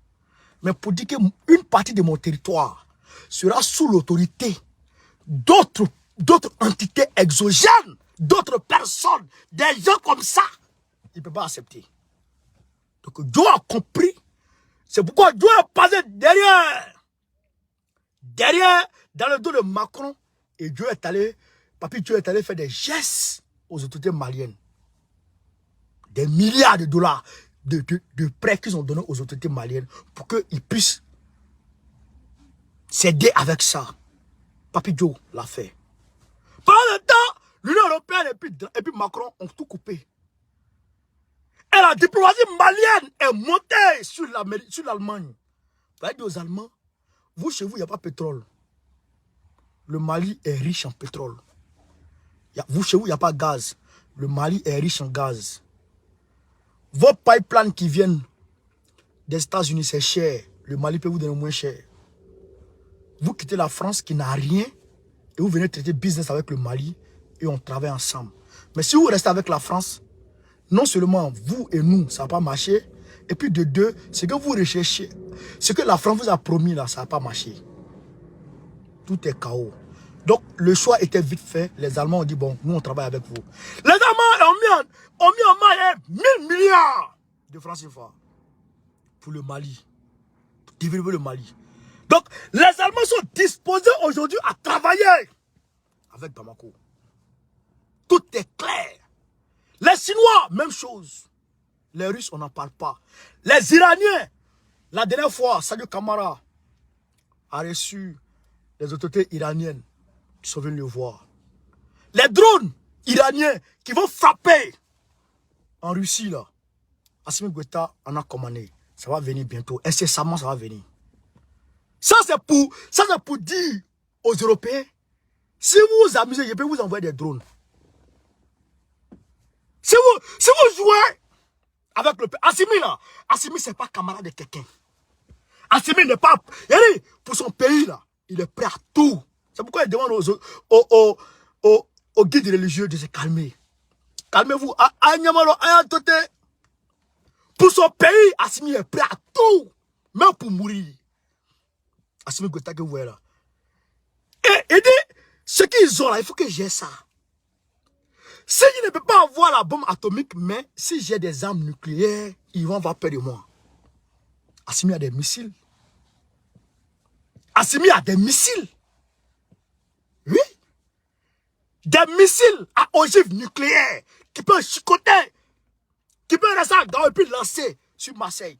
Mais pour dire qu'une partie de mon territoire sera sous l'autorité d'autres entités exogènes, d'autres personnes, des gens comme ça, il ne peut pas accepter. Donc Dieu a compris. C'est pourquoi Dieu est passé derrière, dans le dos de Macron, et Dieu est allé faire des gestes aux autorités maliennes. Des milliards de dollars de prêts qu'ils ont donnés aux autorités maliennes pour qu'ils puissent s'aider avec ça. Papi Joe l'a fait. Pendant le temps, l'Union européenne et puis Macron ont tout coupé. Et la diplomatie malienne est montée sur l'Allemagne. Vous allez dire aux Allemands, vous chez vous, il n'y a pas de pétrole. Le Mali est riche en pétrole. Vous chez vous, il n'y a pas de gaz. Le Mali est riche en gaz. Vos pipelines qui viennent des États-Unis, c'est cher. Le Mali peut vous donner moins cher. Vous quittez la France qui n'a rien et vous venez traiter business avec le Mali et on travaille ensemble. Mais si vous restez avec la France, non seulement vous et nous, ça ne va pas marcher. Et puis de deux, ce que vous recherchez, ce que la France vous a promis là, ça ne va pas marcher. Tout est chaos. Donc le choix était vite fait. Les Allemands ont dit bon, nous on travaille avec vous. Les Allemands ont mis en main 1000 milliards de francs CFA pour le Mali, pour développer le Mali. Donc les Allemands sont disposés aujourd'hui à travailler avec Bamako. Tout est clair. Les Chinois, même chose. Les Russes, on n'en parle pas. Les Iraniens, La dernière fois, Sadio Kamara a reçu les autorités iraniennes qui sont venues le voir. Les drones iraniens qui vont frapper en Russie, là. Assimi Goïta en a commandé. Ça va venir bientôt. Incessamment, ça va venir. Ça, c'est pour dire aux Européens, si vous vous amusez, je peux vous envoyer des drones. Si vous jouez avec le pays, Assimi là, Assimi c'est pas camarade de quelqu'un. Assimi n'est pas, pour son pays là, il est prêt à tout. C'est pourquoi il demande aux guides religieux de se calmer. Calmez-vous. Pour son pays, Assimi est prêt à tout. Même pour mourir. Assimi Goïta que vous voyez là. Et il dit, ce qu'ils ont là, il faut que j'ai ça. Si je ne peux pas avoir la bombe atomique, mais si j'ai des armes nucléaires, ils vont avoir peur de moi. Assimi a des missiles. Assimi a des missiles. Oui. Des missiles à ogive nucléaire qui peuvent chicoter, qui peuvent rester à Gao et puis lancer sur Marseille.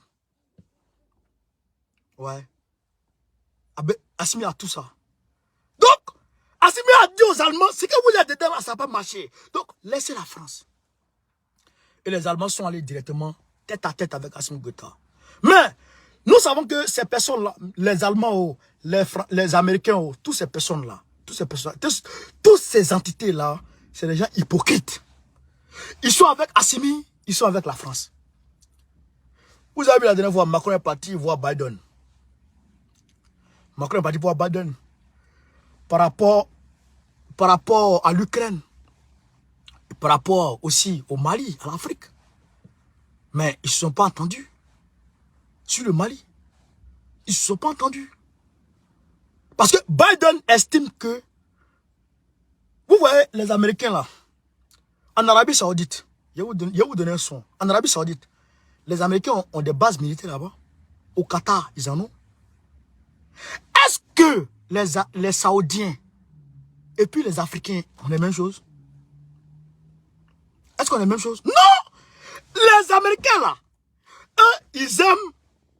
Ouais. Assimi a tout ça. Donc, Assimi a dit aux Allemands, ce que vous êtes dedans, ça n'a pas marché. Donc, laissez la France. Et les Allemands sont allés directement tête à tête avec Assimi Goïta. Mais, nous savons que ces personnes-là, les Allemands, les Américains, toutes ces personnes-là, toutes ces entités-là, c'est des gens hypocrites. Ils sont avec Assimi, ils sont avec la France. Vous avez vu la dernière fois, Macron est parti voir Biden. Macron est parti voir Biden. Par rapport à l'Ukraine, par rapport aussi au Mali, à l'Afrique. Mais ils ne se sont pas entendus. Sur le Mali, ils ne se sont pas entendus. Parce que Biden estime que, vous voyez les Américains là, en Arabie Saoudite, je vais vous donner un son. En Arabie Saoudite, les Américains ont des bases militaires là-bas. Au Qatar, ils en ont. Est-ce que les Saoudiens et puis les Africains ont les mêmes choses? Est-ce qu'on a les mêmes choses? Non! Les Américains là, eux, ils aiment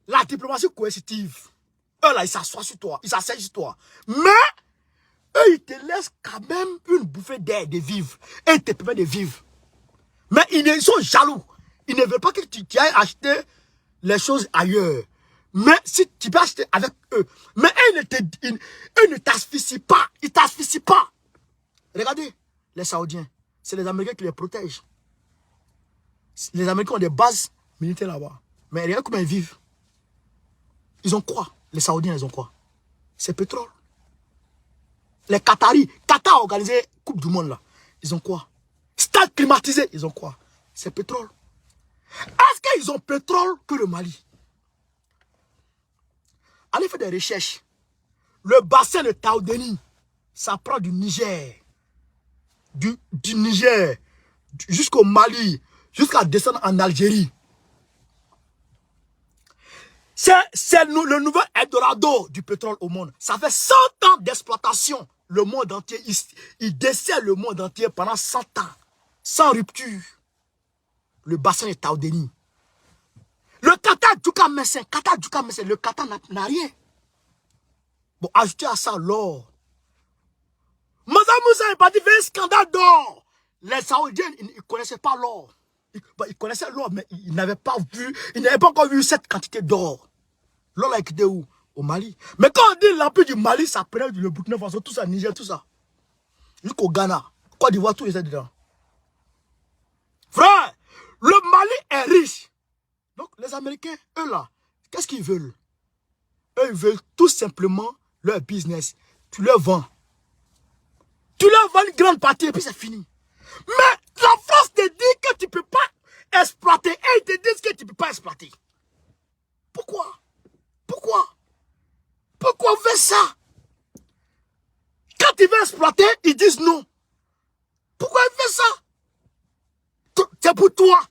la diplomatie coercitive. Eux là, ils s'assoient sur toi, ils s'asseyent sur toi. Mais, eux, ils te laissent quand même une bouffée d'air de vivre. Et ils te permettent de vivre. Mais ils sont jaloux. Ils ne veulent pas que tu ailles acheter les choses ailleurs. Mais si tu peux acheter avec eux. Mais eux ne t'asphycient pas. Ils ne t'asphycient pas. Regardez, les Saoudiens. C'est les Américains qui les protègent. Les Américains ont des bases militaires là-bas. Mais regarde comment ils vivent. Ils ont quoi? Les Saoudiens, ils ont quoi? C'est pétrole. Les Qataris. Qatar a organisé Coupe du Monde là. Ils ont quoi? Stade climatisé. Ils ont quoi? C'est pétrole. Est-ce qu'ils ont pétrole que le Mali? Allez faire des recherches. Le bassin de Taoudeni, ça prend du Niger. Du Niger jusqu'au Mali, jusqu'à descendre en Algérie. C'est le nouvel Eldorado du pétrole au monde. Ça fait 100 ans d'exploitation. Le monde entier, il dessert le monde entier pendant 100 ans. Sans rupture. Le bassin de Taoudeni. Le Qatar Djouka, le Qatar n'a rien. Bon, ajoutez à ça l'or. Madame Moussa est parti faire un scandale d'or. Les Saoudiens, ils ne connaissaient pas l'or. Ils connaissaient l'or, mais ils n'avaient pas vu, ils n'avaient pas encore vu cette quantité d'or. L'or a quitté où? Au Mali. Mais quand on dit l'empire du Mali, ça prenait le Burkina Faso, tout ça, Niger, tout ça. Jusqu'au Ghana. Côte d'Ivoire, tout était dedans. Frère, le Mali est riche. Donc, les Américains, eux là, qu'est-ce qu'ils veulent? Eux, ils veulent tout simplement leur business. Tu leur vends. Tu leur vends une grande partie et puis c'est fini. Mais la France te dit que tu ne peux pas exploiter. Et ils te disent que tu ne peux pas exploiter. Pourquoi? Pourquoi? Pourquoi on fait ça? Quand ils veulent exploiter, ils disent non. Pourquoi ils font ça? C'est pour toi.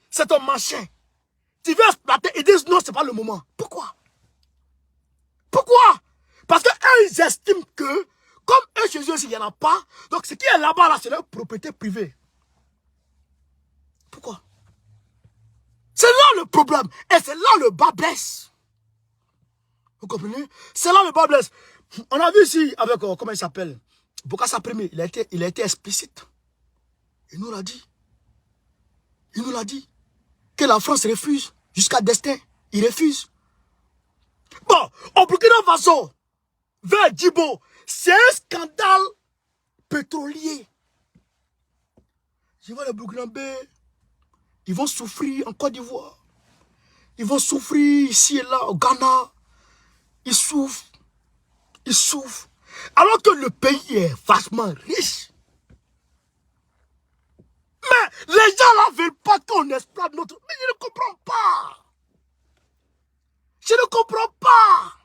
C'est ton machin. Tu veux exploiter, ils disent non, ce n'est pas le moment. Pourquoi? Pourquoi? Parce qu'eux, ils estiment que, comme eux chez eux, s'il n'y en a pas, donc ce qui est là-bas, là, c'est leur propriété privée. Pourquoi? C'est là le le problème. Et c'est là le bas blesse. Vous comprenez? C'est là le bas blesse. On a vu ici avec, comment il s'appelle? Bokassa Premier, il a été explicite. Il nous l'a dit. Il nous l'a dit. Que la France refuse. Jusqu'à destin, il refuse. Bon, au Burkina Faso, vers Djibo, c'est un scandale pétrolier. Je vois les Burkinabés, ils vont souffrir en Côte d'Ivoire. Ils vont souffrir ici et là, au Ghana. Ils souffrent. Ils souffrent. Alors que le pays est vachement riche. Mais les gens là ne veulent pas qu'on exploite notre... Mais je ne comprends pas. Je ne comprends pas.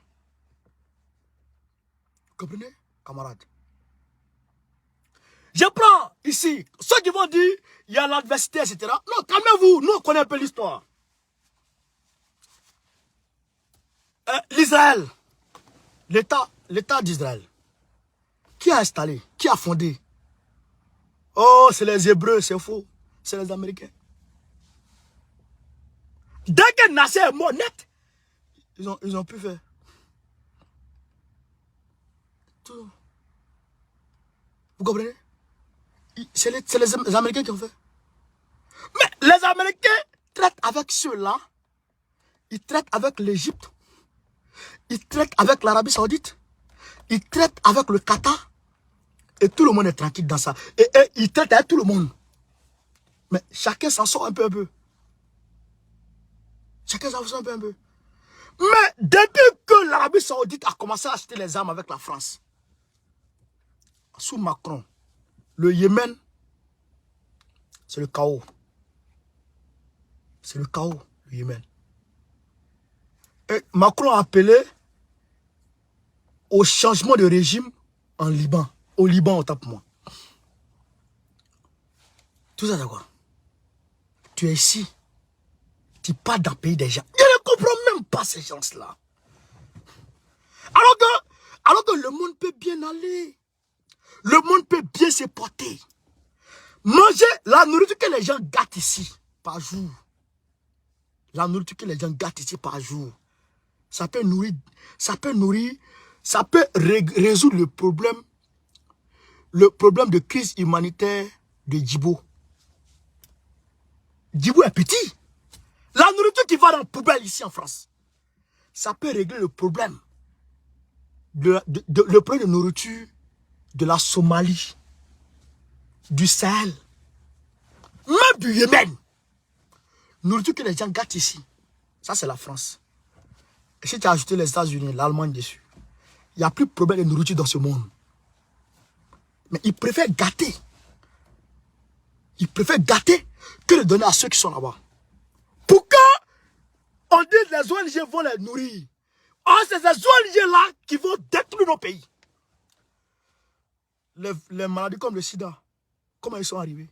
Vous comprenez, camarades? Je prends ici, ceux qui vont dire, il y a l'adversité, etc. Non, calmez-vous, nous on connaît un peu l'histoire. L'Israël, l'État d'Israël, qui a installé, qui a fondé? Oh, c'est les Hébreux, c'est faux. C'est les Américains. Dès que Nasser est mort net, ils ont pu faire. Tout. Vous comprenez? C'est les Américains qui ont fait. Mais les Américains traitent avec ceux-là. Ils traitent avec l'Égypte. Ils traitent avec l'Arabie Saoudite. Ils traitent avec le Qatar. Et tout le monde est tranquille dans ça. Et ils traitent avec tout le monde. Mais chacun s'en sort un peu. Chacun s'en sort un peu. Mais depuis que l'Arabie Saoudite a commencé à acheter les armes avec la France, sous Macron, le Yémen, c'est le chaos. C'est le chaos, le Yémen. Et Macron a appelé au changement de régime en Liban. Au Liban, autant pour moi. Tout ça, c'est quoi? Tu es ici. Tu pars dans le pays des gens. Je ne comprends même pas ces gens-là. Alors que le monde peut bien aller. Le monde peut bien se porter. Manger la nourriture que les gens gâtent ici par jour. La nourriture que les gens gâtent ici par jour. Ça peut nourrir, ça peut résoudre le problème de crise humanitaire de Djibo. Djibo est petit. La nourriture qui va dans la poubelle ici en France, ça peut régler le problème. Le problème de nourriture de la Somalie, du Sahel, même du Yémen. Nourriture que les gens gâtent ici. Ça, c'est la France. Et si tu as ajouté les États-Unis, l'Allemagne dessus, il n'y a plus de problème de nourriture dans ce monde. Mais ils préfèrent gâter. Ils préfèrent gâter que de donner à ceux qui sont là-bas. Pourquoi on dit que les ONG vont les nourrir? Oh, c'est ces ONG-là qui vont détruire nos pays. Les maladies comme le sida, comment ils sont arrivés?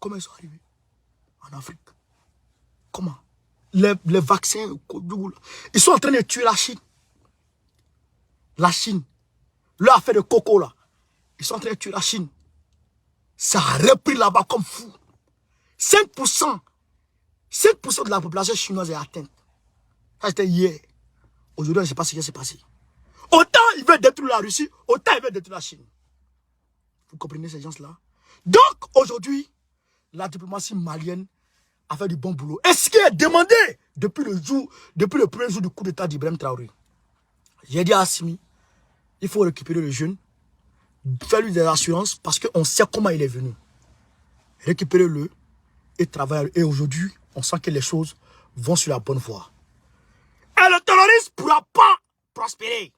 Comment ils sont arrivés en Afrique? Comment? Les vaccins, ils sont en train de tuer la Chine. La Chine. Leur affaire de coco là. Ils sont en train de tuer la Chine. Ça a repris là-bas comme fou. 5% de la population chinoise est atteinte. Ça c'était hier. Aujourd'hui, je ne sais pas ce qui s'est passé. Autant ils veulent détruire la Russie, autant ils veulent détruire la Chine. Vous comprenez ces gens-là? Donc, aujourd'hui, la diplomatie malienne a fait du bon boulot. Et ce qui est demandé depuis le premier jour du coup d'état d'Ibrahim Traoré. J'ai dit à Assimi, il faut récupérer le jeune, faire lui des assurances parce qu'on sait comment il est venu. Récupérez-le et travaillez. Et aujourd'hui, on sent que les choses vont sur la bonne voie. Et le terrorisme ne pourra pas prospérer.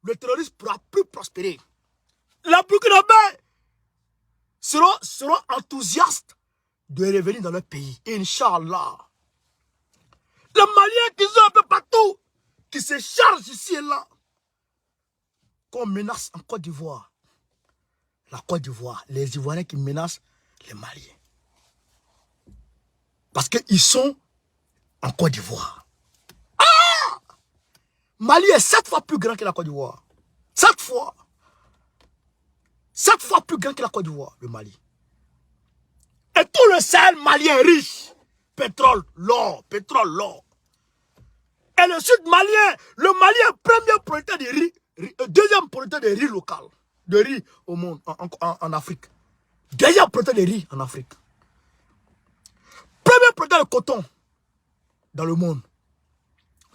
Le terrorisme ne pourra plus prospérer. Les Burkinabés seront enthousiastes de revenir dans leur pays. Inch'Allah. Les Maliens qui sont un peu partout, qui se chargent ici et là, qu'on menace en Côte d'Ivoire. La Côte d'Ivoire, les Ivoiriens qui menacent les Maliens. Parce qu'ils sont en Côte d'Ivoire. Ah! Mali est 7 fois plus grand que la Côte d'Ivoire. 7 fois. 7 fois plus grand que la Côte d'Ivoire, le Mali. Et tout le Sahel malien est riche. Pétrole, l'or, pétrole, l'or. Et le sud malien, le Mali est premier producteur de riz, deuxième producteur de riz local, de riz au monde, en Afrique. Deuxième producteur de riz en Afrique. Premier producteur de coton dans le monde,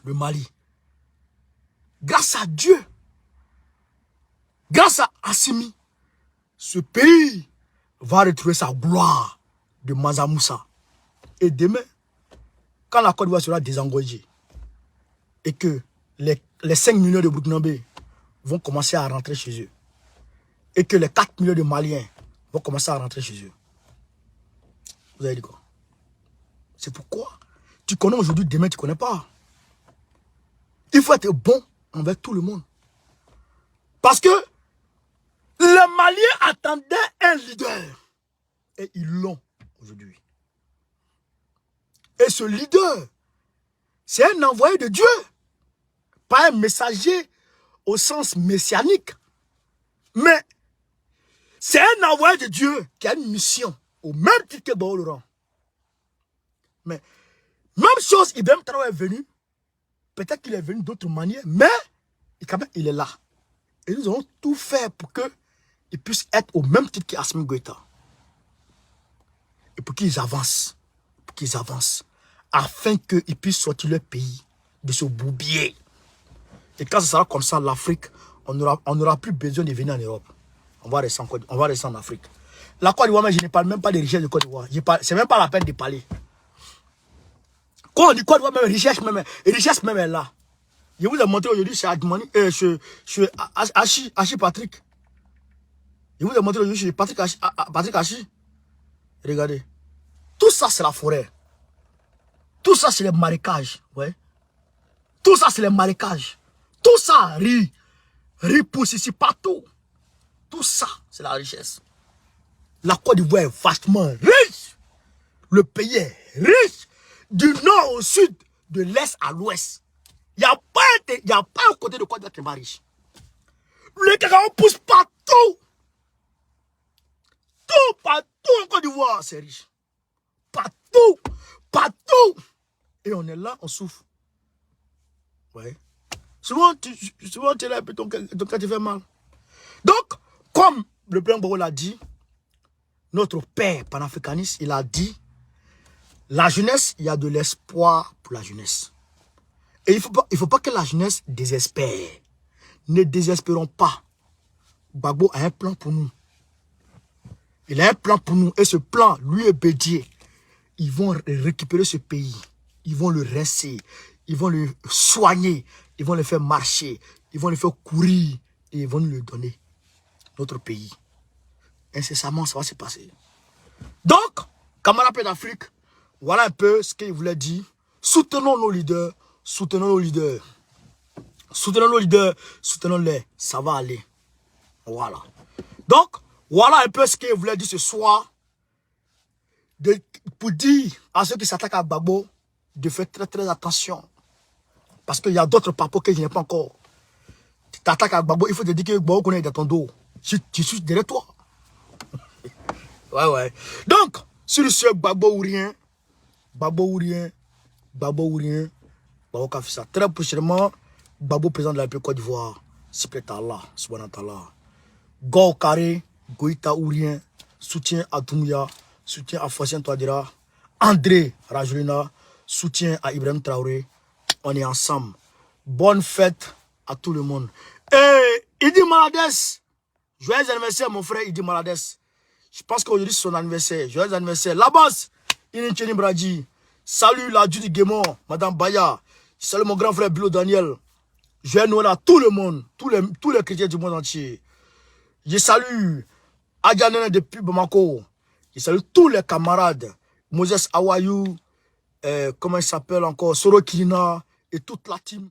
le Mali. Grâce à Dieu, grâce à Assimi, ce pays va retrouver sa gloire de Mansa Moussa. Et demain, quand la Côte d'Ivoire sera désengorgée, et que les 5 millions de Burkinabés vont commencer à rentrer chez eux, et que les 4 millions de Maliens vont commencer à rentrer chez eux, vous avez dit quoi? C'est pourquoi tu connais aujourd'hui, demain tu ne connais pas. Il faut être bon envers tout le monde. Parce que les Maliens attendaient un leader. Et ils l'ont aujourd'hui. Et ce leader, c'est un envoyé de Dieu. Pas un messager au sens messianique. Mais c'est un envoyé de Dieu qui a une mission. Au même titre que Bao Laurent. Mais même chose, Ibrahim Traoré est venu. Peut-être qu'il est venu d'autres manières. Mais quand même, il est là. Et nous allons tout faire pour qu'il puisse être au même titre qu'Assimi Goïta. Et pour qu'ils avancent. Pour qu'ils avancent. Afin qu'ils puissent sortir leur pays de ce bourbier. Et quand ce sera comme ça, l'Afrique, on n'aura plus besoin de venir en Europe. On va rester en Afrique. La Côte d'Ivoire, je ne parle même pas des richesses de Côte d'Ivoire. C'est même pas la peine de parler. Quand on dit Côte d'Ivoire, même richesse même est là. Je vous ai montré aujourd'hui chez Admani, chez Hachi Patrick. Je vous ai montré aujourd'hui chez Patrick Hachi. Regardez. Tout ça, c'est la forêt. Tout ça, c'est les marécages. Ouais. Tout ça, c'est les marécages. Tout ça, riz pousse ici partout. Tout ça, c'est la richesse. La Côte d'Ivoire est vachement riche. Le pays est riche. Du nord au sud, de l'est à l'ouest. Il n'y a pas un côté de Côte d'Ivoire qui n'est pas riche. Le cacao pousse partout. Partout en Côte d'Ivoire, c'est riche. Partout. Et on est là, on souffre. Ouais. Souvent, tu es là, et ton cœur te fait mal. Donc, comme le président Gbagbo l'a dit, notre père panafricaniste, il a dit, la jeunesse, il y a de l'espoir pour la jeunesse. Et il faut pas que la jeunesse désespère. Ne désespérons pas. Gbagbo a un plan pour nous. Il a un plan pour nous. Et ce plan, lui et Bédié, ils vont récupérer ce pays. Ils vont le rincer. Ils vont le soigner. Ils vont le faire marcher. Ils vont le faire courir. Et ils vont nous le donner. Notre pays. Incessamment, ça va se passer. Donc, camarades d'Afrique, voilà un peu ce qu'il voulait dire. Soutenons nos leaders. Soutenons nos leaders. Soutenons nos leaders. Soutenons-les. Ça va aller. Voilà. Donc, voilà un peu ce qu'il voulait dire ce soir. Pour dire à ceux qui s'attaquent à Gbagbo de faire très très attention. Parce qu'il y a d'autres papos que je n'ai pas encore. Tu t'attaques à Gbagbo, il faut te dire que Gbagbo connaît dans ton dos. Je suis derrière toi. Ouais. Donc, sur ce Gbagbo ou rien, Gbagbo Kafissa. Très prochainement, Gbagbo président de la République Côte d'Ivoire. S'il plaît Allah, subhanahu wa ta'ala. Go Carré, Goïta ou rien. Soutien à Doumbouya. Soutien à Fossien Touadéra. André Rajolina. Soutien à Ibrahim Traoré. On est ensemble. Bonne fête à tout le monde. Et Idi Malades. Joyeux anniversaire, mon frère Idi Malades. Je pense qu'aujourd'hui c'est son anniversaire. Joyeux anniversaire. La base, Inintcheni Bradji. Salut la Judy Guémon, Madame Baya. Salut mon grand frère Bilo Daniel. Joyeux Noël à tout le monde. Tous les chrétiens du monde entier. Je salue Adjanene depuis Bamako. Je salue tous les camarades. Moses Awayou. Comment il s'appelle encore? Soro Kirina. Et toute la team.